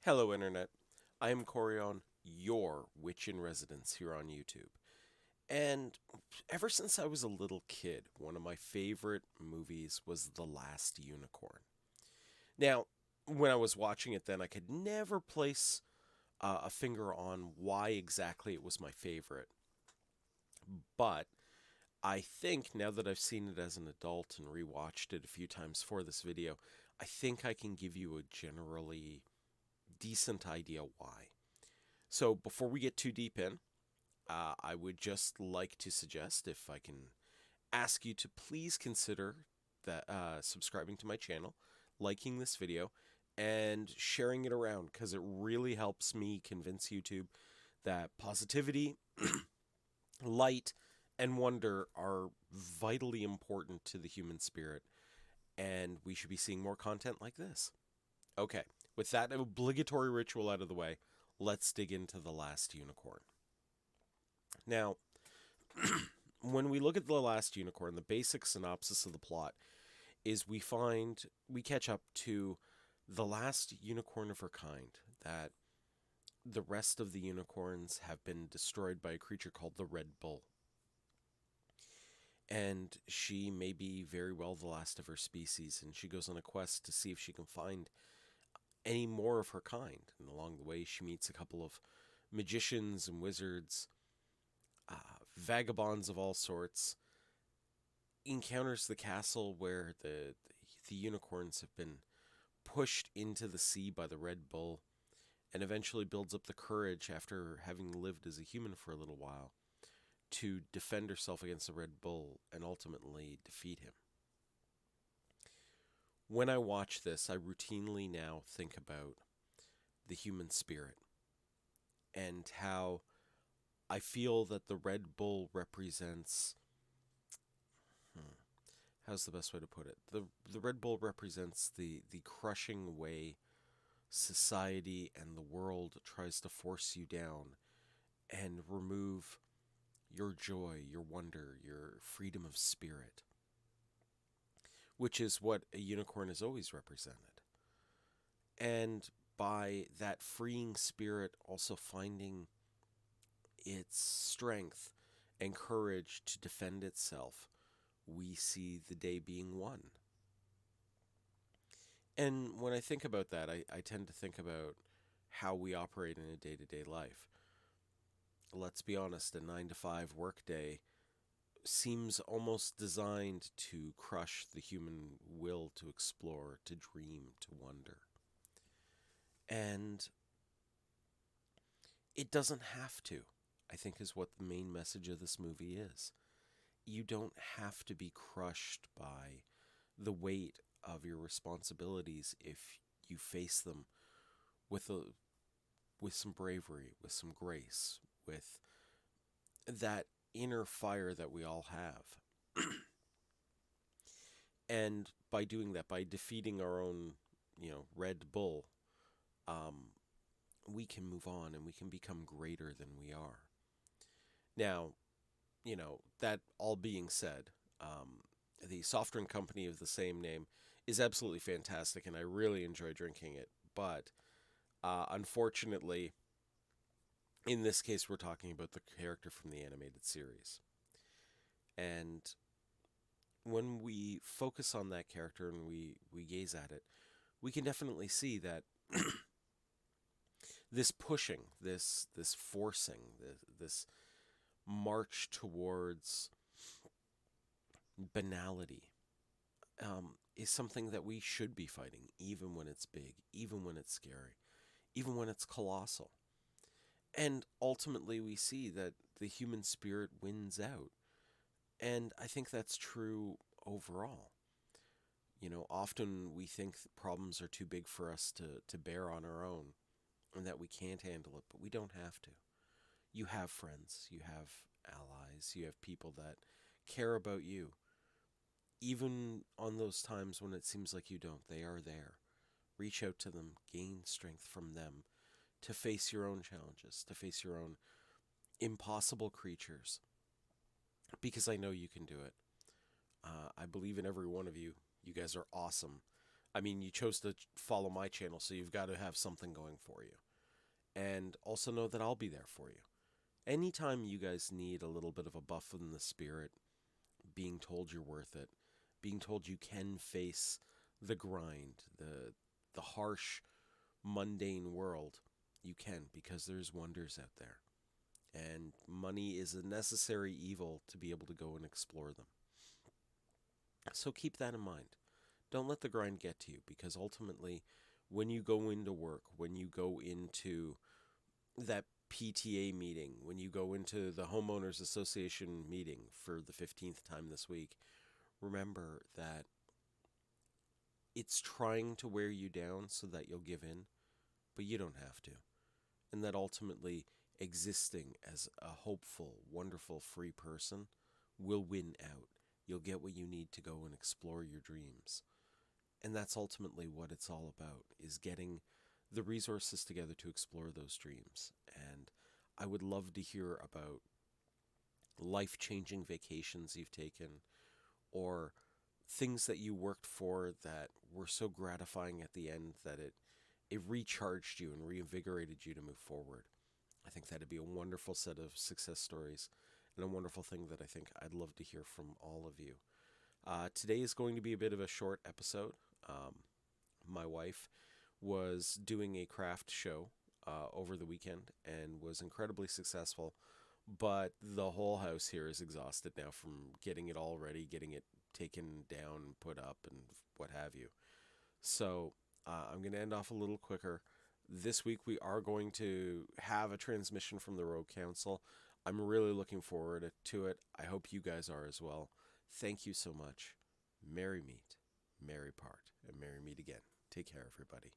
Hello, Internet. I am Corion, your witch in residence here on YouTube. And ever since I was a little kid, one of my favorite movies was The Last Unicorn. Now, when I was watching it then, I could never place a finger on why exactly it was my favorite. But I think now that I've seen it as an adult and rewatched it a few times for this video, I think I can give you a generally decent idea why. So before we get too deep in, I would just like to suggest, if I can ask you to please consider that subscribing to my channel, liking this video, and sharing it around because it really helps me convince YouTube that positivity, light, and wonder are vitally important to the human spirit, and we should be seeing more content like this. Okay, with that obligatory ritual out of the way, let's dig into The Last Unicorn. Now, when we look at The Last Unicorn, the basic synopsis of the plot is we catch up to the last unicorn of her kind, that the rest of the unicorns have been destroyed by a creature called the Red Bull. And she may be very well the last of her species, and she goes on a quest to see if she can find any more of her kind. And along the way, she meets a couple of magicians and wizards, vagabonds of all sorts, encounters the castle where the unicorns have been pushed into the sea by the Red Bull, and eventually builds up the courage after having lived as a human for a little while to defend herself against the Red Bull and ultimately defeat him. When I watch this, I routinely now think about the human spirit and how I feel that the Red Bull represents. How's the best way to put it? The Red Bull represents the crushing way society and the world tries to force you down and remove your joy, your wonder, your freedom of spirit, which is what a unicorn has always represented. And by that freeing spirit also finding its strength and courage to defend itself, we see the day being won. And when I think about that, I tend to think about how we operate in a day to day life. Let's be honest, a 9 to 5 workday seems almost designed to crush the human will to explore, to dream, to wonder. And it doesn't have to, I think, is what the main message of this movie is. You don't have to be crushed by the weight of your responsibilities if you face them with some bravery, with some grace, with that inner fire that we all have. And by doing that, by defeating our own, Red Bull, we can move on and we can become greater than we are. Now, that all being said, the soft drink company of the same name is absolutely fantastic, and I really enjoy drinking it. But unfortunately, in this case, we're talking about the character from the animated series. And when we focus on that character and we gaze at it, we can definitely see that this pushing, this forcing, this march towards banality is something that we should be fighting, even when it's big, even when it's scary, even when it's colossal. And ultimately, we see that the human spirit wins out. And I think that's true overall. Often we think problems are too big for us to bear on our own and that we can't handle it, but we don't have to. You have friends, you have allies, you have people that care about you. Even on those times when it seems like you don't, they are there. Reach out to them, gain strength from them to face your own challenges, to face your own impossible creatures, because I know you can do it. I believe in every one of you. You guys are awesome. I mean, you chose to follow my channel, so you've got to have something going for you. And also know that I'll be there for you. Anytime you guys need a little bit of a buff in the spirit, being told you're worth it, being told you can face the grind, the harsh, mundane world, you can, because there's wonders out there. And money is a necessary evil to be able to go and explore them. So keep that in mind. Don't let the grind get to you, because ultimately, when you go into work, when you go into that PTA meeting, when you go into the homeowners association meeting for the 15th time this week, remember that it's trying to wear you down so that you'll give in, but you don't have to. And that ultimately, existing as a hopeful, wonderful, free person will win out. You'll get what you need to go and explore your dreams. And that's ultimately what it's all about, is getting the resources together to explore those dreams. And I would love to hear about life-changing vacations you've taken, or things that you worked for that were so gratifying at the end that it recharged you and reinvigorated you to move forward. I think that'd be a wonderful set of success stories, and a wonderful thing that I think I'd love to hear from all of you. Today is going to be a bit of a short episode. Um, my wife was doing a craft show over the weekend and was incredibly successful, but the whole house here is exhausted now from getting it all ready, getting it taken down, put up, and what have you. So I'm going to end off a little quicker. This week we are going to have a transmission from the Rogue Council. I'm really looking forward to it. I hope you guys are as well. Thank you so much. Merry meet, merry part, and merry meet again. Take care, everybody.